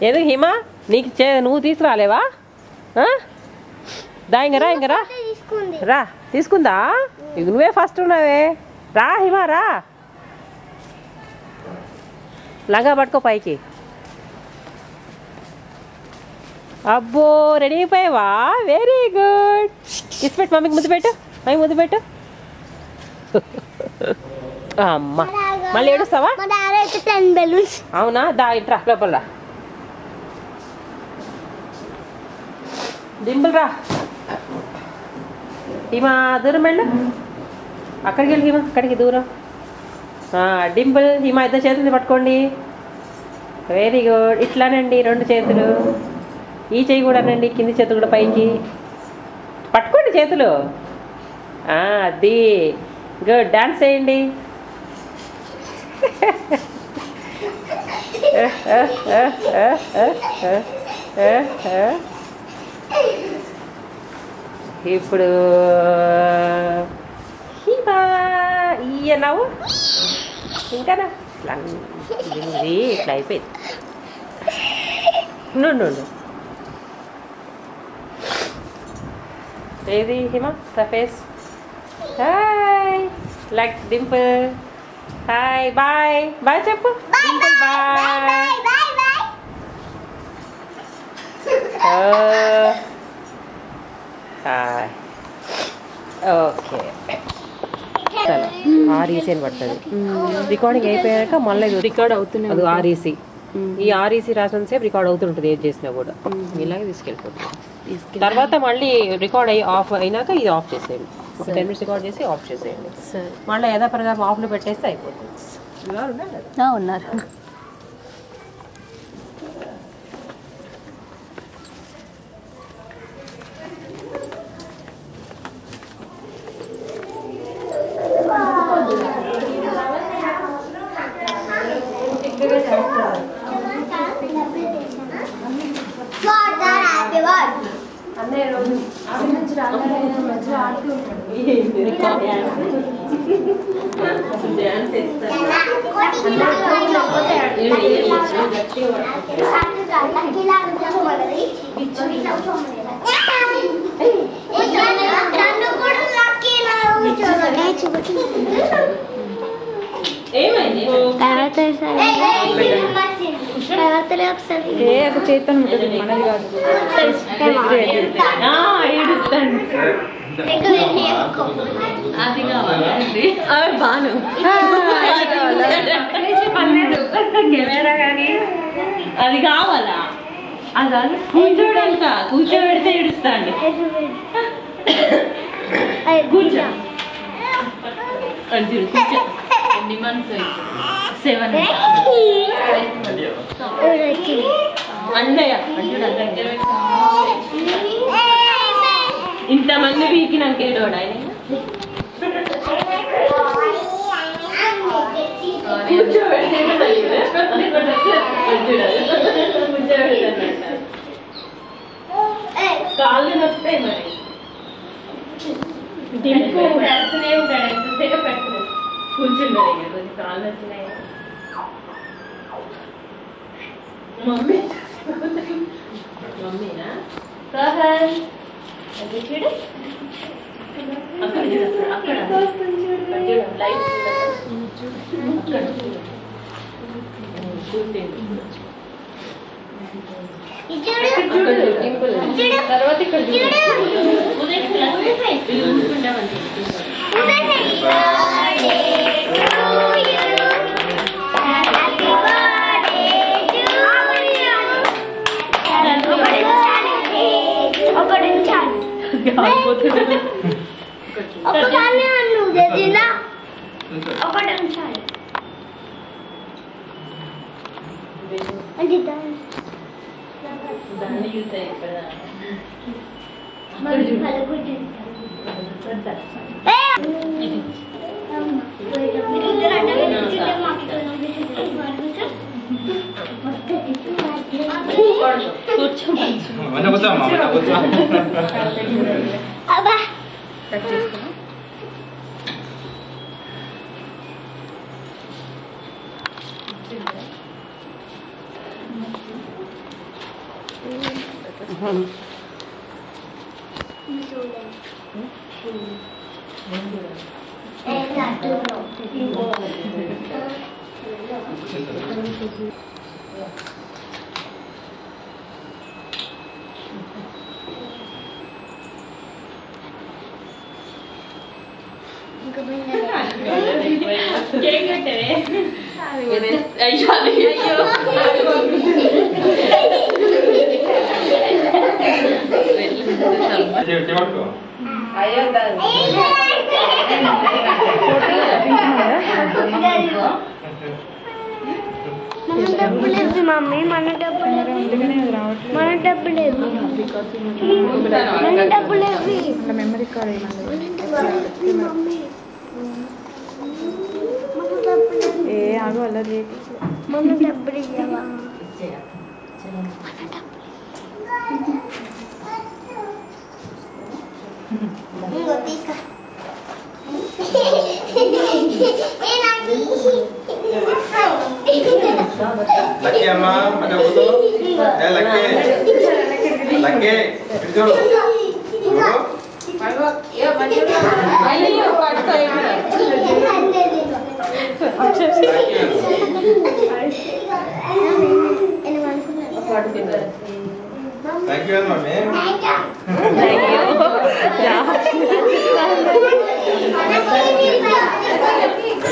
ఎందుకు హిమ నీకు నువ్వు తీసుకురాలేవా దా ఇంక రా రా తీసుకుందా ఇక నువ్వే ఫస్ట్ ఉన్నావే రా హిమ రా లంగా పట్టుకో పైకి అబ్బో రెడీ అయిపోయావా వెరీ గుడ్ కిస్ పెట్టు మమ్మీకి ముద్దు పెట్టు మమ్మీ ముద్దు పెట్టు అమ్మా మళ్ళీ ఏడుస్తావా అవునా దా ఇట్రా లోపల రా డింపుల్ రా హిమా దూరం వెళ్ళు అక్కడికి వెళ్ళి హిమా అక్కడికి దూరం డింపుల్ హిమా ఇద్దరు చేతులు పట్టుకోండి వెరీ గుడ్ ఇట్లానండి రెండు చేతులు ఈ చెయ్యి కూడా రండి కింది చేతులు కూడా పైకి పట్టుకోండి చేతులు అది గుడ్ డాన్స్ చేయండి ఇప్పుడు ఇయ్య నవ్వు ఇంకా ఇట్లా అయిపోయింది నుండు ఏది Hima face hi like Dimple hi bye bye చెప్పు Dimple bye hi okay REC అని పడుతుంది రికార్డింగ్ అయిపోయాక మళ్ళీ రికార్డ్ అవుతుంది అది ఆర్ఈసీ ఈ ఆర్ఈసీ రాసిన సేపు రికార్డ్ అవుతుంటుంది ఏది చేసినా కూడా ఇలాగే తీసుకెళ్ళిపోతుంది తర్వాత మళ్ళీ రికార్డ్ అయ్యి ఆఫ్ అయినాక ఇది ఆఫ్ చేసేయండి 10 minutes రికార్డ్ చేసి ఆఫ్ చేసేయండి మళ్ళీ యథాప్రకారం ఆఫ్లో పెట్టేస్తే అయిపోతుంది ఉన్నారు చేతను ఉంటుంది మనది కాదు బాను కెమెరా కానీ అది కావాలా అది కూర్చోడంట కూర్చోబెడితే ఏడుస్తాండి కూర్చో ఎన్ని మంత్స్ 7 అన్నయ్య ఇంతమంది వీకి నాకు ఏడోడు ఆయన కాళ్ళు నొస్తాయి మరి పెడుతూనే ఉంటాడు ఎంతసేపు పెట్టలేదు కూర్చున్నాడు కొంచెం కాళ్ళు వచ్చినాయి మమ్మీ మమ్మీనా సహల్ అది చూడు అక్కడ చూడు అక్కడ లైట్ తర్వాత ఇక్కడ పోతున్నాను. ఒకదాన్ని అన్ను చేసినా ఒకటి ఉంచాలి అంటే దాన్ని యూజ్ అయిపోయా. మరి కలుగుతుంది అబ్బా కేక్ కట్టవే. అయ్యో అయ్యో మమ్మీ మన డబ్బులు మన డబ్బులు మన డబ్బులు మెమరీ కార్డ్ మమ్మీ ఏ ఆగు అలా చేయకు మన డబ్బులు ఇవ్వవా ఇంకో తీసుకో లక్కీ అమ్మా అంటే వద్దు ఏ లక్కీ లక్కీ ఇటు చూడు అయ్యో పట్టుకో థ్యాంక్ యూ మమ్మీ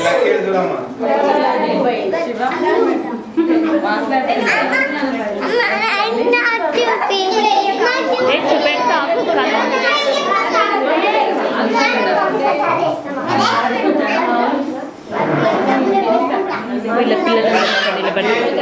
లక్కీ ఇటు చూడమ్మా వీళ్ళ పిల్లలు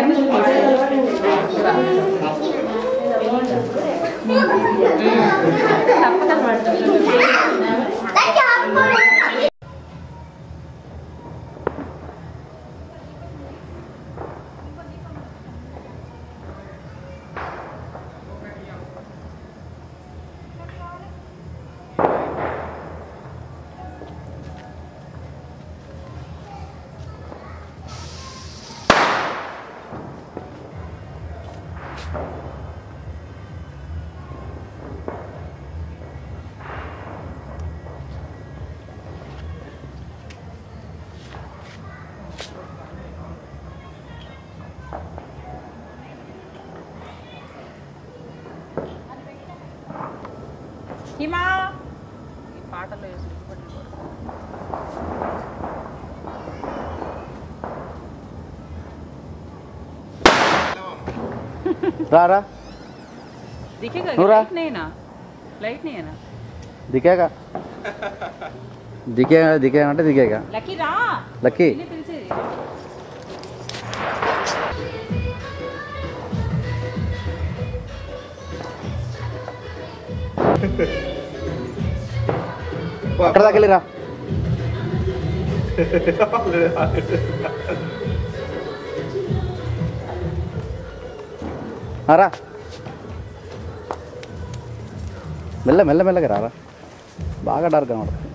హిమా ఈ పాటలో వేసి రా दिखेगा नूरा। लाइट नहीं है ना दिखेगा दिखेगा दिखेगा అంటే దిగేగా लकी रा లక్కీ పిలిచేది అక్కడ దాకా వెళ్ళిరా రా మెల్ల మెల్ల మెల్లగా రారా బాగా డార్క్ కనబడుతుంది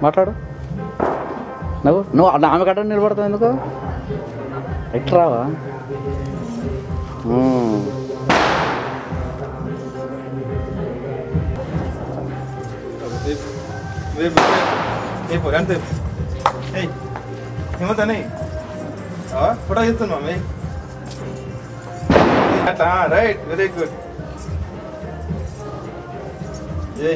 మాట్లాడు నువ్వు ఆమె కట్ట నిలబడతావు ఎందుకు ఎట్లా రావా అంతే ఏమవుతానే ఫోటో చేస్తాను మమ్మీ అట్లా రైట్ వెరీ గుడ్ ఏ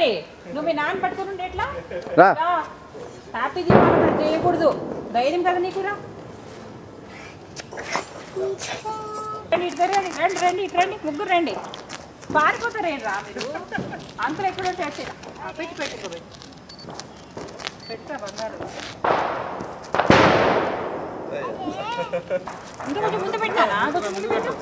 మరి నువ్వు మీ నాన్న పట్టుకుని ఉంటే ఎట్లా రా హ్యాపీ దీపావళి చేయకూడదు ధైర్యం కదా నీకు రా రండి రండి ఇటు రండి ముగ్గురు రండి పారిపోతారేంటి రా మీరు అంతలో ఎక్కడో చేసి పెట్టి పెట్టుకోబెట్టి పెడతా బంగారు ఇంకా కొంచెం ముందు పెట్టానా కొంచెం ముందు పెట్టు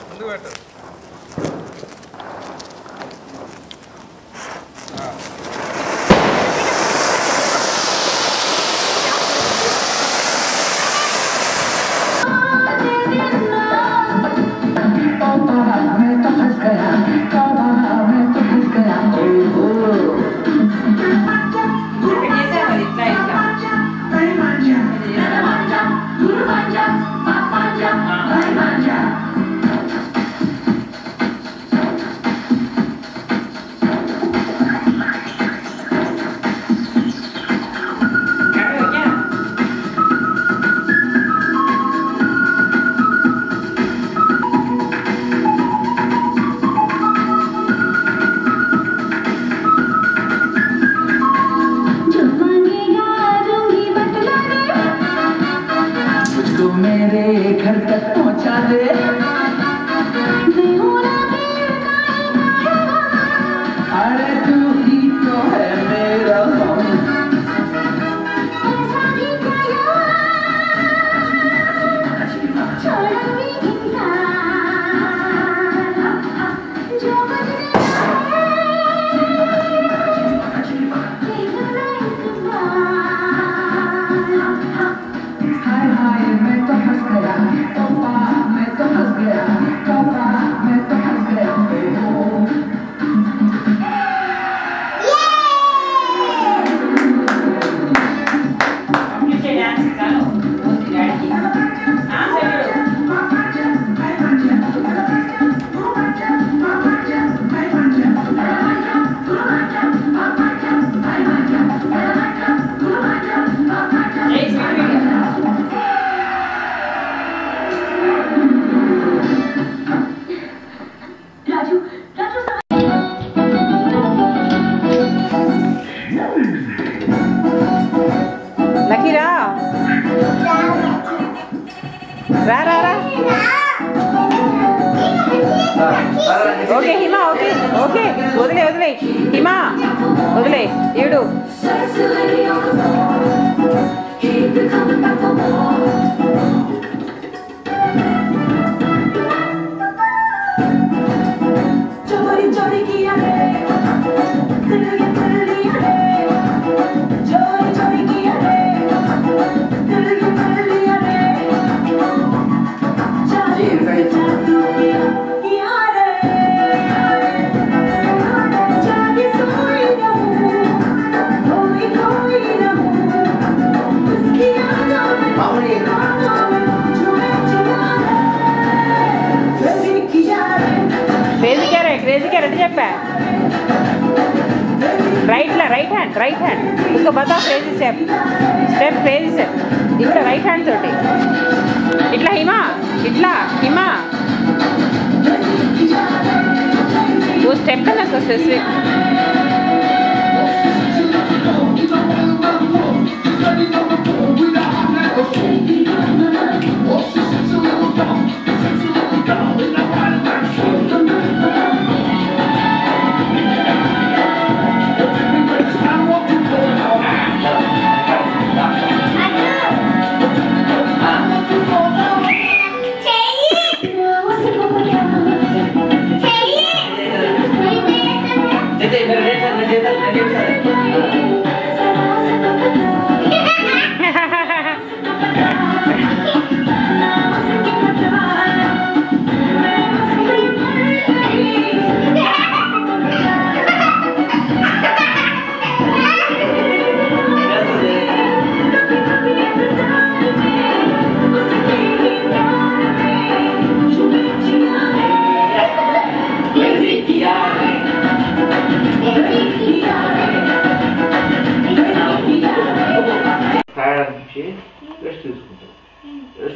ఓకే హిమా ఓకే ఓకే వదిలే వదిలే హిమా వదిలే ఈడు क्रेजी कैरेट చెప్పా రైట్ హ్యాండ్ ఇంకో బతా క్రేజీ స్టెప్ క్రేజీ స్టెప్ ఇక్కడ రైట్ హ్యాండ్ తోటి ఇట్లా హిమా वो स्टेप करना तो स्पेसिफिक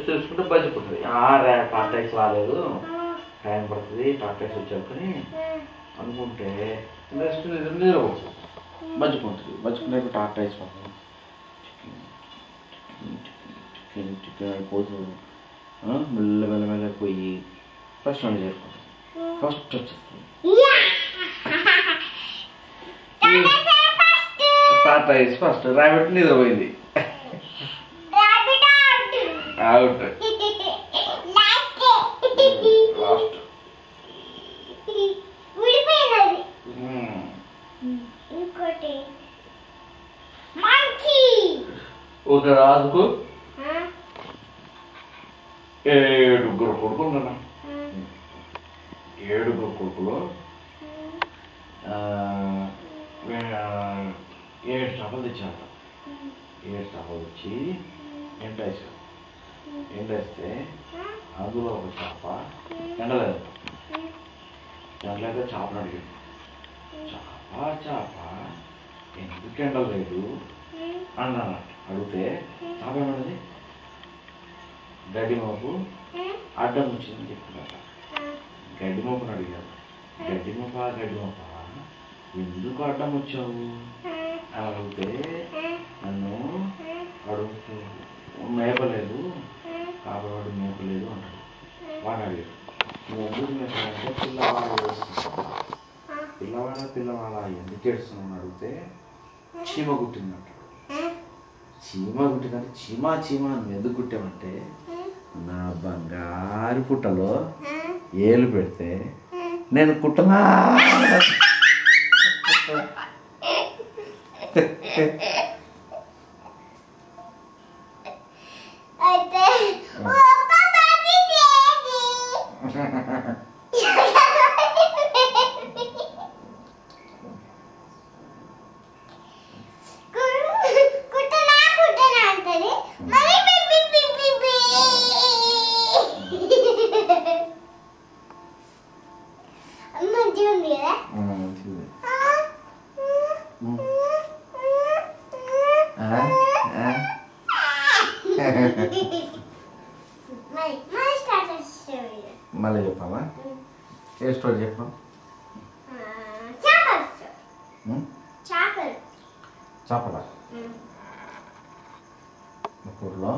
చూసుకుంటే బజ్జిపోతుంది టాటాక్స్ రాలేదు టైం పడుతుంది టాటాక్స్ వచ్చాకని అనుకుంటే రెస్ట్ నిద్రపోతుంది మజ్జుకుంటుంది. మజ్జుకునేప్పుడు టార్ట్ అయిపోతుంది. పోతూ మెల్ల పోయి ఫస్ట్ రౌండ్ చేరుకుంటుంది. ఫస్ట్ వచ్చేస్తుంది. టార్ట్ అయ్యి ఫస్ట్ రాబిట్ నిద్రపోయింది. అవుట్. లాస్ట్. ఒక రాజుకు 7 కొడుకులు ఉన్నా. 7 కొడుకులు 7 చేపలు తెచ్చారు. 7 చేపలు వచ్చి ఎండేసారు. ఎండేస్తే అందులో ఒక చేప ఎండలేదు. ఎండలేక చేపను అడిగింది. చేప ఎందుకు ఎండలేదు అన్నాను. అడిగితే చేప ఏమన్నది, గడ్డి మోపు అడ్డం వచ్చిందని చెప్తున్నాట. గడ్డి మోపుని అడిగారు. గడ్డి మోప ఎందుకు అడ్డం వచ్చావు అని అడిగితే నన్ను అడుగుతూ మేపలేదు, కాబట్టి మేపలేదు అంటాడు. వాడు అడిగాడు, నువ్వు ఎందుకు మేపాలంటే పిల్లవాడ ఎందుకు ఏడుస్తున్నావు అని అడిగితే చీమ కుట్టిందంటాడు. చీమ కుట్టిందంటే చీమ నువ్వు ఎందుకు కుట్టావంటే నా బంగారు పుట్టలో ఏలు పెడితే నేను కుట్టనా మళ్ళీ చెప్పాలా? ఏ స్టోరీ చెప్పాం? చేపల ఊళ్ళో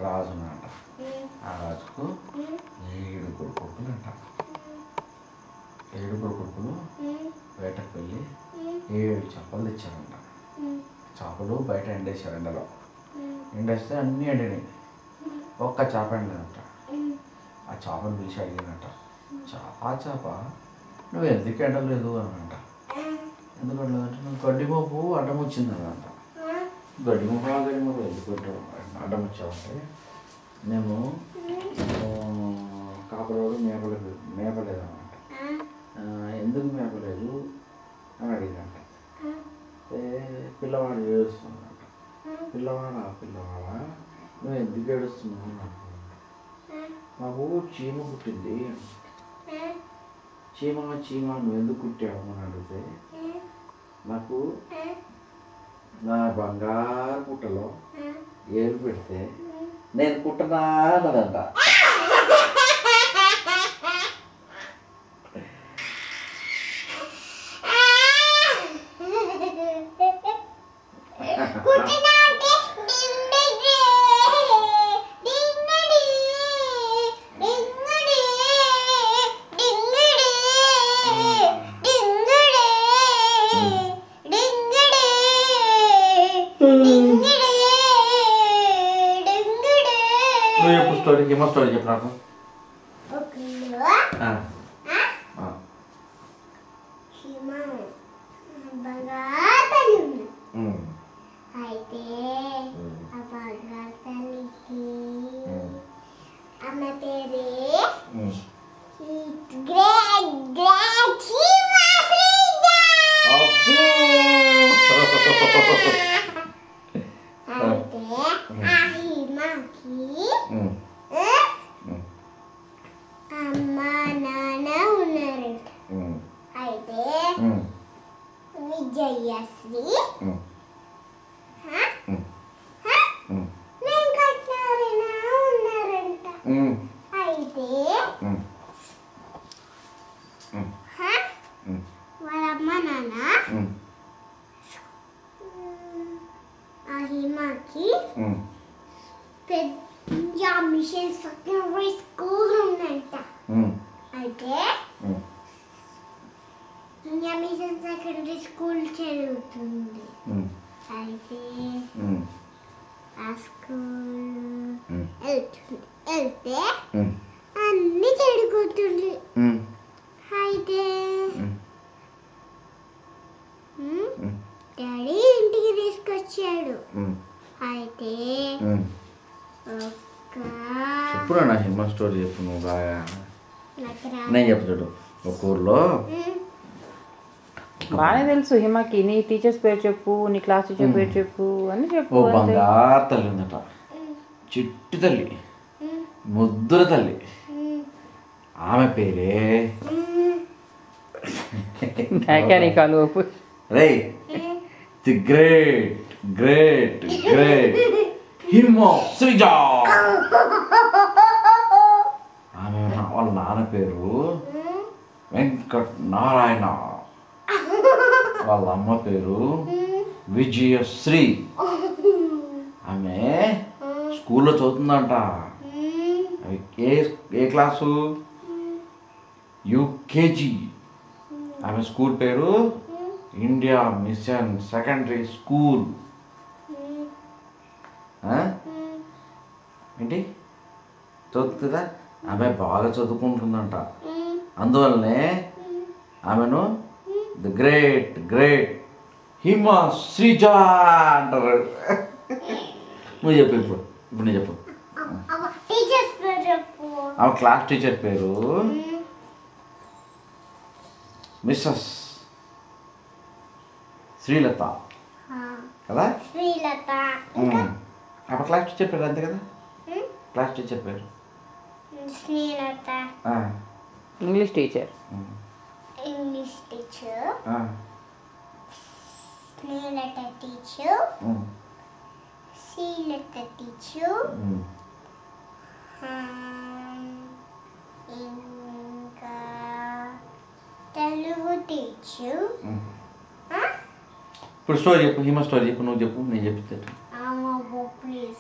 రాజు అంట. ఆ రాజుకు 7 కొడుకులు అంట. 7 కొడుకులు వేటకు వెళ్ళి 7 చేపలు తెచ్చారంట. చేపలు బయట ఎండేసారు. ఎండలో ఎండేస్తే అన్నీ ఎండినాయి. ఒక్క చేప ఎండదంట. ఆ చేపను పిలిచి అడిగినట్ట, చేప నువ్వు ఎందుకు ఎండలేదు అనంట. ఎందుకు ఎండలేదంటే నువ్వు గడ్డి మోపు అడ్డం వచ్చిందనంట. గడ్డి మోపు ఎందుకు అడ్డం వచ్చావంటే మేము కాపరోడు మేపలేదన్నమాట. ఎందుకు మేపలేదు అని అడిగినట్ట. పిల్లవాడు ఏడుస్తున్నాడంట. పిల్లవాడా నువ్వు ఎందుకు ఏడుస్తున్నావు అని అంటున్నాడు. నాకు చీమ కుట్టింది. చీమ నువ్వు ఎందుకు కుట్టావు అని అడిగితే నాకు నా బంగారు పుట్టలో ఏలు పెడితే నేను కుట్టనా అన్నదంట. నువ్వు చెప్పు స్టోరీకి ఏమో స్టోరీ చెప్పు నాకు. అయితే ఆ బంగారు తల్లికి అమ్మ పేరే అమ్మ నాన్న ఉన్నారంట. అయితే విజయశ్రీ వెంకటనారాయణ ఉన్నారంట. అయితే వాళ్ళ అమ్మ నాన్న ఇండియా మిషన్ సెకండరీ స్కూల్ ఉందంట. అయితే ఇండియా మిషన్ సెకండరీ స్కూల్ చదువుతుంది. అయితే ఆ స్కూల్ వెళ్తే అన్ని చెడుగుతుంది. అయితే డాడీ ఇంటికి తీసుకొచ్చాడు. అయితే చెప్పురా నా హిమ స్టోరీ చెప్పు నువ్వు బాగా. నేను చెప్తాడు ఒక ఊర్లో బాగానే తెలుసు హిమకి. నీ టీచర్స్ పేరు చెప్పు, నీ క్లాస్ టీచర్ పేరు చెప్పు అని చెప్పు. ఓ బంగారు తల్లి ఉందట, చిట్టి తల్లి, ముద్దుల తల్లి. ఆమె పేరే రే ది గ్రేట్ గ్రేట్ గ్రేట్ హిమ శ్రీజా. ఆమె వాళ్ళ నాన్న పేరు వెంకట నారాయణ, వాళ్ళ అమ్మ పేరు విజయశ్రీ. ఆమె స్కూల్లో చదువుతుందంట. ఏ క్లాసు? యూకేజీ. ఆమె స్కూల్ పేరు ఇండియా మిషన్ సెకండరీ స్కూల్. ఏంటి చదువుతుందా? ఆమె బాగా చదువుకుంటుందంట. అందువల్లనే ఆమెను ది గ్రేట్ గ్రేట్ హిమ శ్రీజా అంటారు. నువ్వు చెప్పు ఇప్పుడు నేను చెప్పు. ఆమె క్లాస్ టీచర్ పేరు మిస్సెస్ శ్రీలత కదా? శ్రీలత. ఆమె క్లాస్ టీచర్ పేరు అంతే కదా? క్లాస్ టీచర్ పేరు Srilatha. English teacher. English teacher. Srilatha teacher. Srilatha teacher. ఇంకా తెలుగు టీచర్. ఇప్పుడు స్టోరీ చెప్పు, హిమ స్టోరీ చెప్పు. నువ్వు చెప్పు, నేను చెప్తాను. ప్లీజ్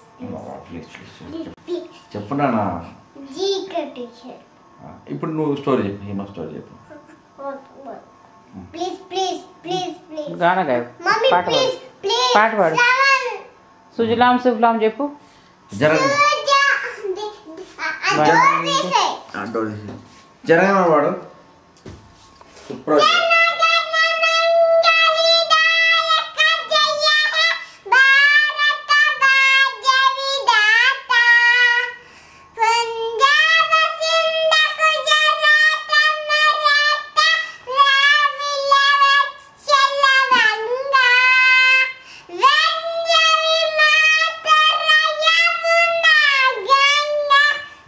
ప్లీజ్ ప్లీజ్ చెప్పు నాన్న. GK teacher. ఇప్పుడు నువ్వు స్టోరీ చెప్పు, హిమ స్టోరీ చెప్పు. ప్లీజ్ ప్లీజ్ ప్లీజ్ ప్లీజ్ గాన గాయ మమ్మీ పాట పాడు. ప్లీజ్ ప్లీజ్ పాట పాడు. సుజలాం సుఫలాం చెప్పు. జరగన వాడు ఇప్పుడు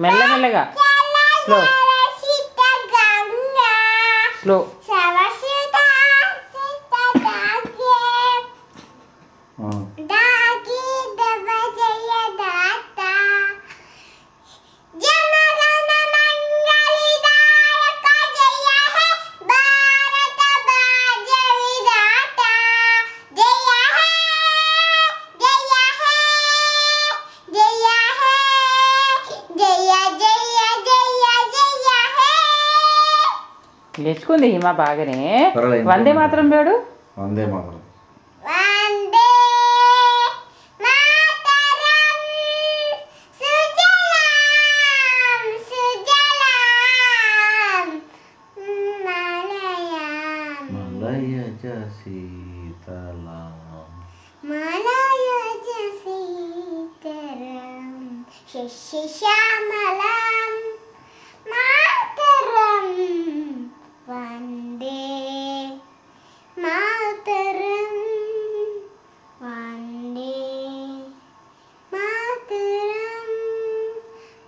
మెల్లమెల్లగా స్లో స్లో. నేర్చుకుంది హిమ బాగానే. వందే మాత్రం పేడు. వందే మాత్రం. మలయజ సీతలాం మలయజ సీతరాం శశిశ్యామలాం మాతరం వందే మాతరం వందే మాతరం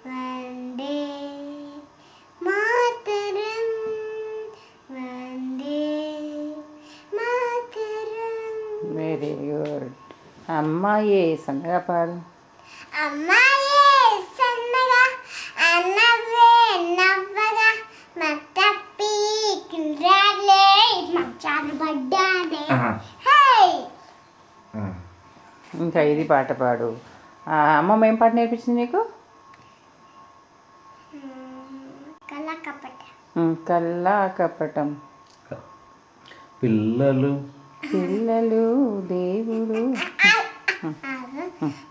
వందే మాతరం వందే మాతరం. Very good. అమ్మాయి సన్నగా పాడు. అమ్మాయే సన్నగా అన్నవే నవ్వగా మత్తప్పి కింద్రాలే మచ్చారు పడ్డానే. హే ఇంకా ఇది పాట పాడు. అమ్మమ్మ ఏం పాట నేర్పించింది నీకు? కళ్ళ కపట కల్లా కపటం. పిల్లలు పిల్లలు దేవుడు.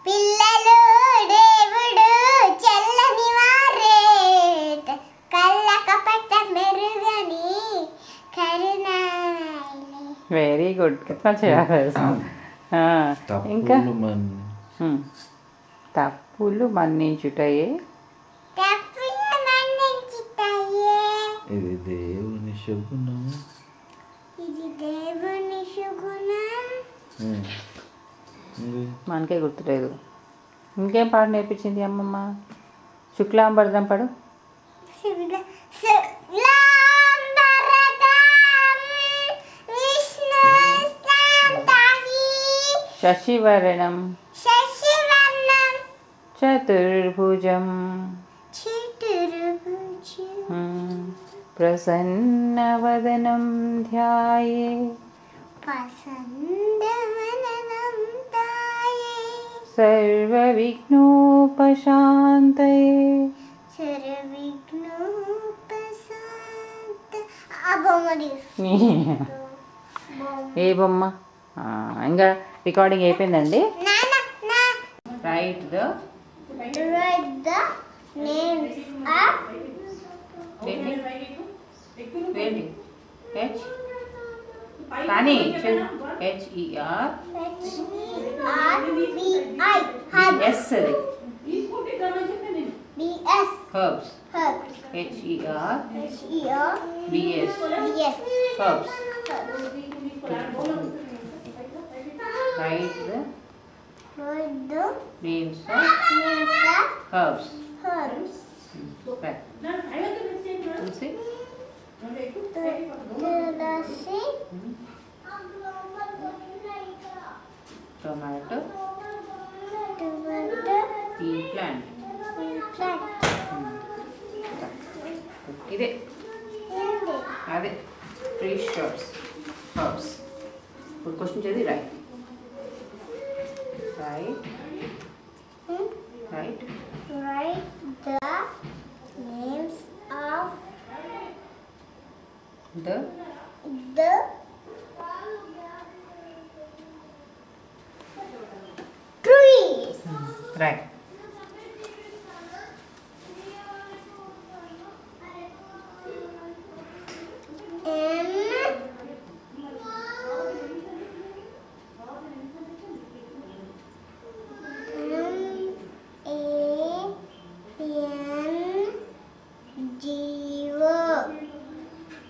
పిల్లలు దేవుడు చల్లని వారే కళ్ళ కపట మెరుగని కరుణాలే. Very good. ఇంకా తప్పులు మన్ని తప్పులు మన్నించుటయే తప్పులు మన్నించుతాయే. ఇది దేవుని శుభ్నం. ఇది దేవుని శుగుణం. మనకే గుర్తులేదు. ఇంకేం పాట నేర్పించింది అమ్మమ్మ? శుక్లాంబరదం పడు. శశివర్ణం శశివర్ణం చతుర్భుజం చతుర్భుజం ప్రసన్నవదనం ధ్యాయే ప్రసన్నవదనం ధ్యాయే సర్వవిఘ్నోపశాంతయే. సర్వవిఘ్నోపశాంత. ఆ బొమ్మది ఏ బొమ్మ? ఇంకా రికార్డింగ్ అయిపోయిందండి. నాన్న నా write the write the names of ఏంటి హెచ్ కానీ HER HERBI ఎస్ అది BS herbs. herbs HERBS HERBS herbs. Write the write the names of names of herbs. herbs right. Tulsi Tulasi tomato tomato ఈ plant. plant ఇదే అదే 3 shirts herbs. ఇప్పుడు question చదివి write write write write the names of the the trees. Right.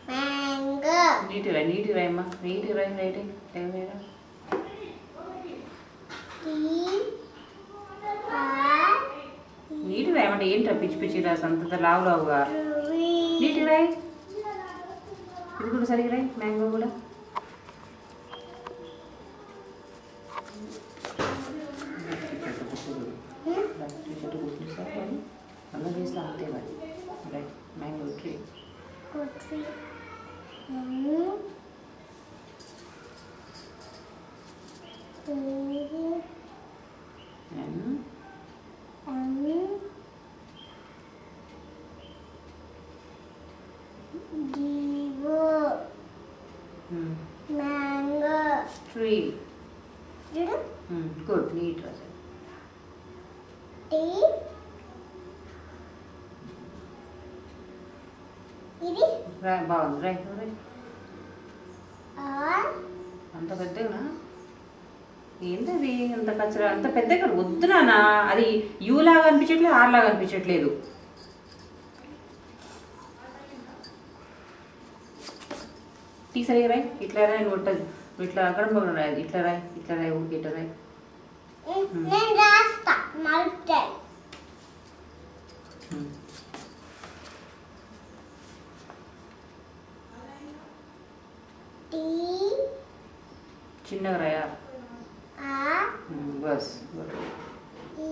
Mango. నీటి రాయమ్మా. నీటి writing ఏమైనా నీటి రాయమంటే ఏంట్రా పిచ్చి పిచ్చి రాసి అంత లావు లావుగా. నీటి రాయి. ఇది కూడా సరిగ్గా రాయి. మ్యాంగో కూడా అలా చేస్తా అంతే మరి. Right mango tree. Mango. Tree. Judu. Good. Neat, Raja. Tea. ఇది బాగుంది. Right right. ఆర్ అంత పెద్దగా ఏంటది? అంత కచ్చరా అంత పెద్దగా వద్దు నాన్న. అది యూ లాగా అనిపించట్లేదు, ఆర్ లాగా అనిపించట్లేదు. టీ సరిగా రాయి. ఇట్లా రాయి. ఉంటుంది ఇట్లా అక్కడ రాయి. ఇట్లా రాయి. ఇట్లా రాయి. ఊరికి ఇట్లా రాయి. నేను రాస్తా మల్టాయి. టీ చిన్నగా రాయా. ఆర్ బస్ ఈ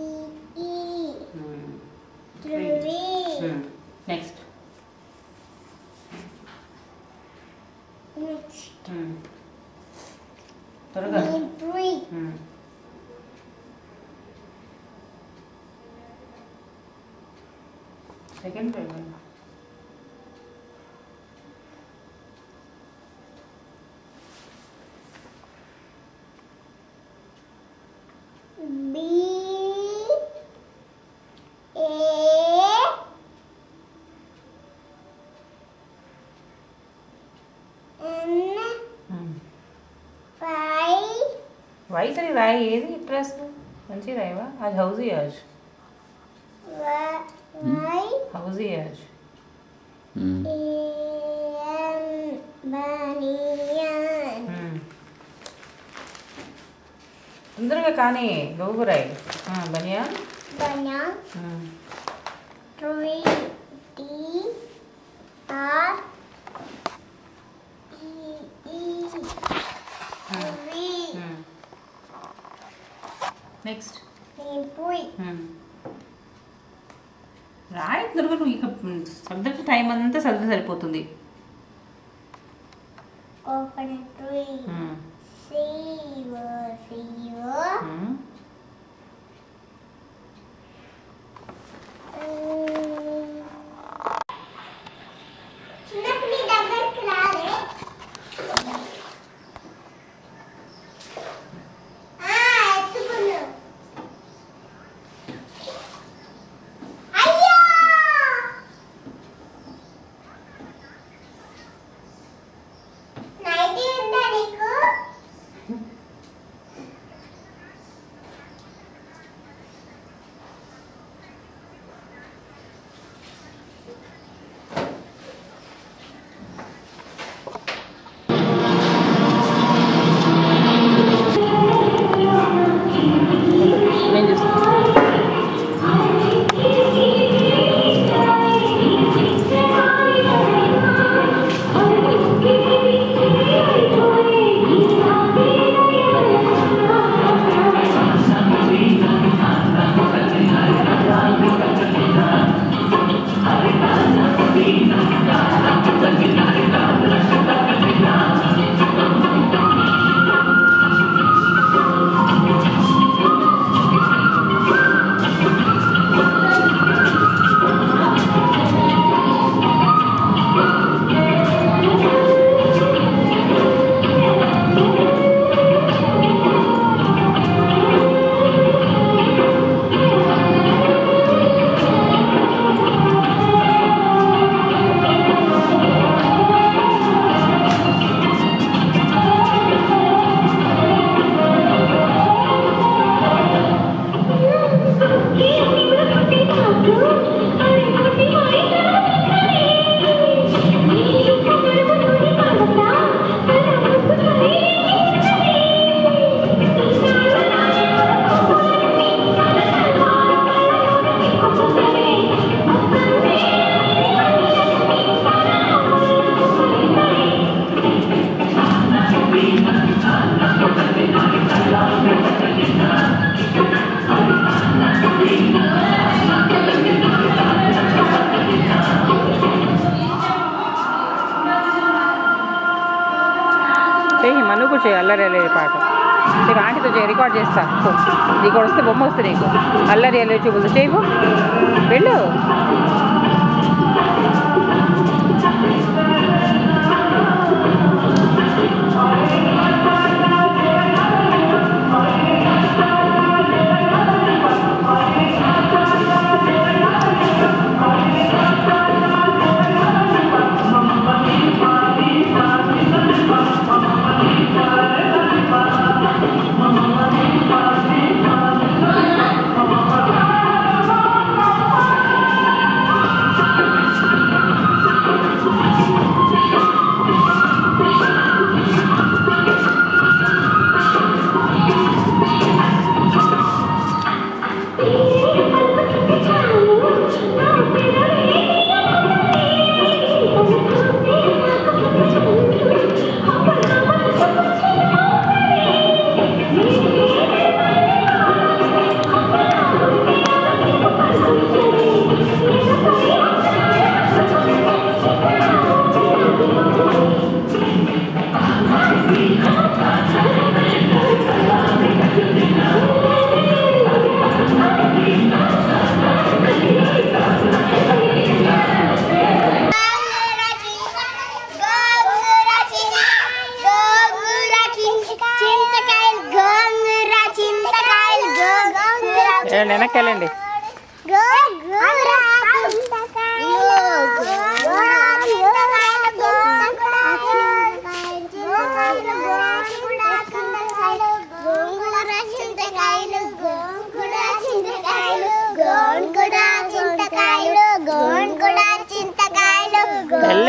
ఈ నెక్స్ట్. నెక్స్ట్ త్వరగా. Tree second flavour B A N white అని రాయి ఏది డ్రెస్ మంచి రాయవా అది housie as Y housie as A N Banyan తొందరగా కానీ నువ్వు రాయి Bania Banyan 3 D R E E 3 next Simpui రాయి తొందరగా నువ్వు ఇక సబ్జెక్ట్ టైం అంతా చదివితే సరిపోతుంది Coconut tree Silver చిన్నప్పుడు దగ్గరికి రాలే ఎత్తుకున్నా అయ్యో నైటీ ఉందా నీకు నేను చూస్తాను. చెయ్యి మను కూడా చేయి అల్లరి అల్లరి పాట రేపు ఆంటీతో చేయి రికార్డ్ చేస్తా నీకు వస్తే బొమ్మ వస్తుంది నీకు అల్లరి అల్లరి చూపులు చేయవు వెళ్ళు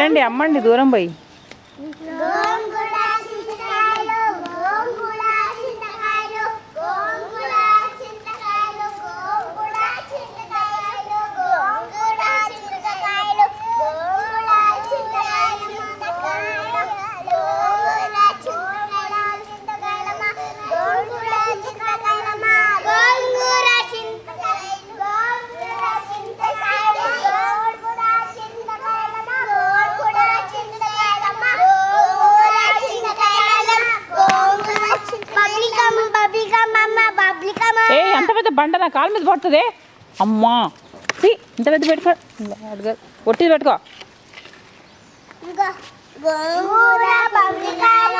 అమ్మండి అమ్మండి దూరం పోయి. గోంగూర చింతకాయలు గోంగూర చింతకాయలు గోంగూర చింతకాయలు గోంగూర చింతకాయలు గోంగూర చింతకాయలు గోంగూర చింతకాయలు గోంగూర చింతకాయలమ్మ గోంగూర చింతకాయలమ్మ గోంగూర చింతకాయలు గోంగూర చింతకాయలు గోంగూర చింతకాయలమ్మ గోంగూర చింతకాయలమ్మ గోంగూర చింతకాయలమ్మ బబ్లికమ్ అమ్మ బబ్లికమ్ ఏ ఎంత పెద్ద బండ నా కాలు మీద పడుతుంది. అమ్మా ఇంత పెద్ద పెట్టుకో, ఒట్టి పెట్టుకో. గోంగూర బబ్లికమ్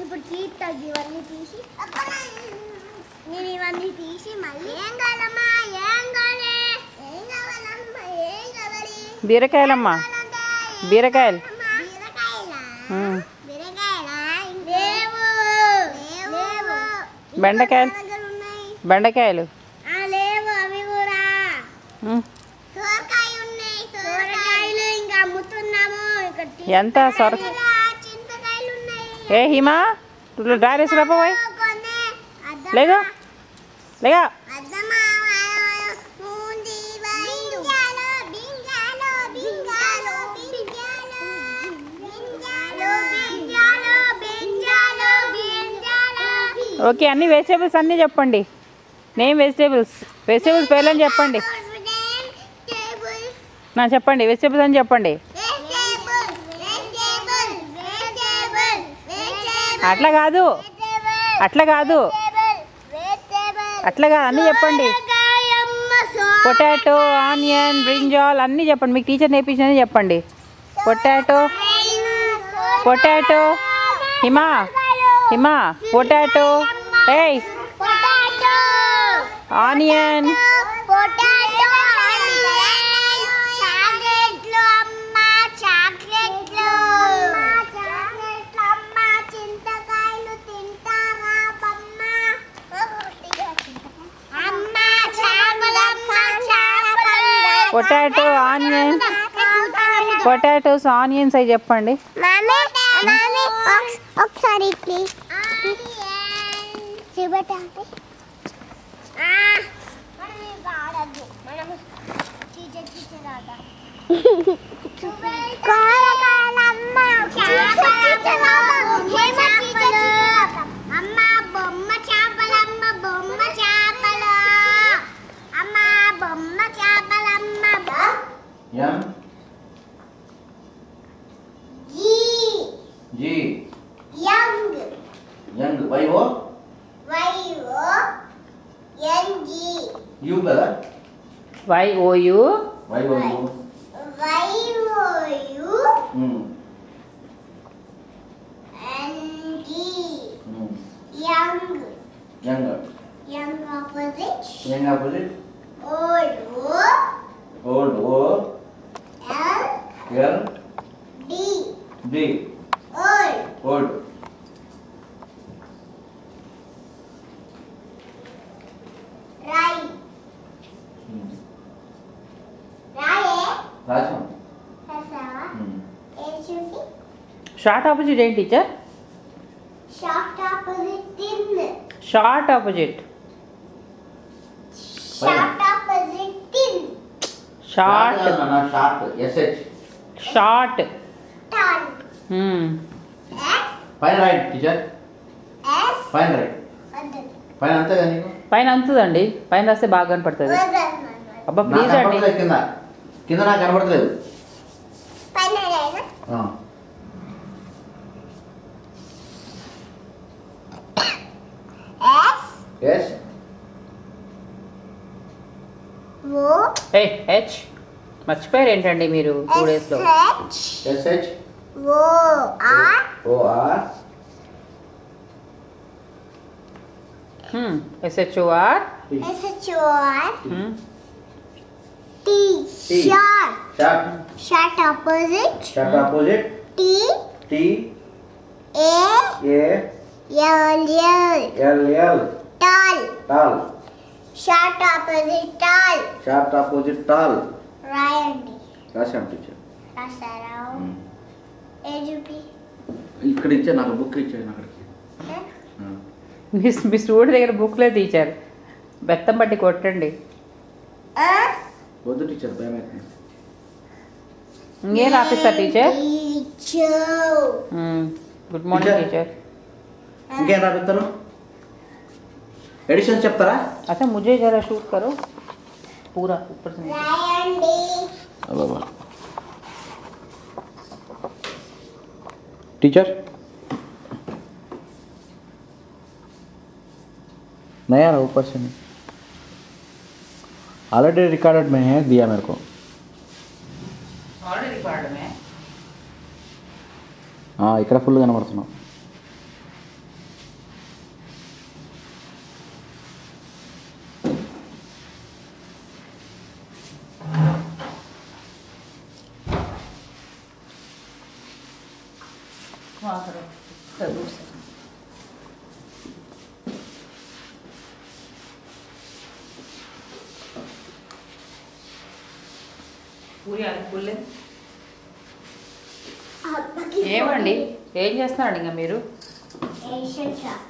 ఇప్పుడు తీస్తాను ఇవన్నీ తీసి నేను ఇవన్నీ తీసి మళ్ళీ ఏం కావాలమ్మా ఏం కావాలి ఏం కావాలమ్మా ఏం కావాలి బీరకాయలమ్మా బీరకాయలు. బీరకాయలా ఉమ్. బీరకాయలా లేవు లేవు బెండకాయలు దగ్గర ఉన్నాయి బెండకాయలు. లేవు అవి కూడా ఉమ్. సొరకాయ ఉన్నాయి సొరకాయలు ఇంకా అమ్ముతున్నాము ఇక్కడ ఎంత సొర చింతకాయలు ఉన్నాయి ఏ హిమా డ్రైరేసి రాపోయి కొన్ని లేగా లేగా. అద్దమా ముంది బింజాలు బింజాలు బింజాలు బింజాలు బింజాలు బింజాలు బింజాలు బింజాలు ఓకే అన్ని వెజిటేబుల్స్ అన్నీ చెప్పండి. నేమ్ వెజిటేబుల్స్ పేర్లని చెప్పండి. నా చెప్పండి వెజిటేబుల్స్ అని చెప్పండి. అట్లా కాదు అట్లా కాదు అట్లా కాదు అన్నీ చెప్పండి. పొటాటో ఆనియన్ బ్రింజాల్ అన్నీ చెప్పండి. మీకు టీచర్ నేర్పించినవి చెప్పండి. Potato potato Hima Hima potato ఏయ్ ఆనియన్ చాక్లెట్లు అమ్మ చాక్లెట్లు అమ్మ చింతకాయలు తింటారా బొమ్మ అమ్మ చేపలమ్మ చేపలు పొటాటో ఆనియన్ పొటాటోస్ ఆనియన్స్ అవి చెప్పండి. ఒకసారి ప్లీజ్ చూపెట్టండి అమ్మ బొమ్మ చేపలమ్మ బొమ్మ చేపలు అమ్మ బొమ్మ చేపలమ్మ M G young Young Y O YONG U కదా YOU Y O U YOU Hmm. NG Hmm. young Younger. young opposite Young opposite. old Old O L L D D old Old. right Hmm. right రాసాం. రాసావా Hmm. ఏం చూసి short opposite ఏంటి teacher? Short opposite thin short opposite short opposite thin short short SH. Short. tall X పైన right teacher. S పైన right. వద్దు పైన అంతే కదా నీకు? పైన అంతుందండి. పైన రాస్తే బాగా కనపడుతుంది. వద్దు అబ్బా నాకు ప్లీజ్ అండి. కనపడట్లేదు కింద. కింద నాకు కనపడట్లేదు. పైన లేదు ఆ. S Yes. O ఏ హెచ్ మర్చిపోయారు ఏంటండి మీరు 2 డేస్లో? SH SH O R OR SHOR SHOR T T. short Short. short opposite Short opposite. T T A A L L Tall. tall. Short opposite tall. Short opposite tall. రాయండి. రాశాను teacher. రాసారా? ఏ చూపి. ఇక్కడ ఇచ్చా నాకు బుక్ ఇచ్చాను అక్కడికి. మీ student దగ్గర బుక్ లేదు టీచర్. బెత్తం పట్టి కొట్టండి. వద్దు టీచర్ భయం అవుతుంది. ఇంకేం రాపిస్తారు teacher? Teacher. Good morning teacher. ఇంకేం రాపిస్తారు? एडिशन చెప్తారా? अच्छा मुझे जरा शूट करो पूरा ऊपर से రాయండి. बाबा टीचर नहीं आ रहा ऊपर से नहीं ऑलरेडी रिकॉर्डेड में है दिया मेरे को ऑलरेडी रिकॉर्ड में ఇక్కడ ఫుల్ కనబడుతున్నాం. वहाँ करो जरूर से పూరి అనుకులే ఏమండి ఏం చేస్తున్నాడు ఇంకా మీరు? Asian shop.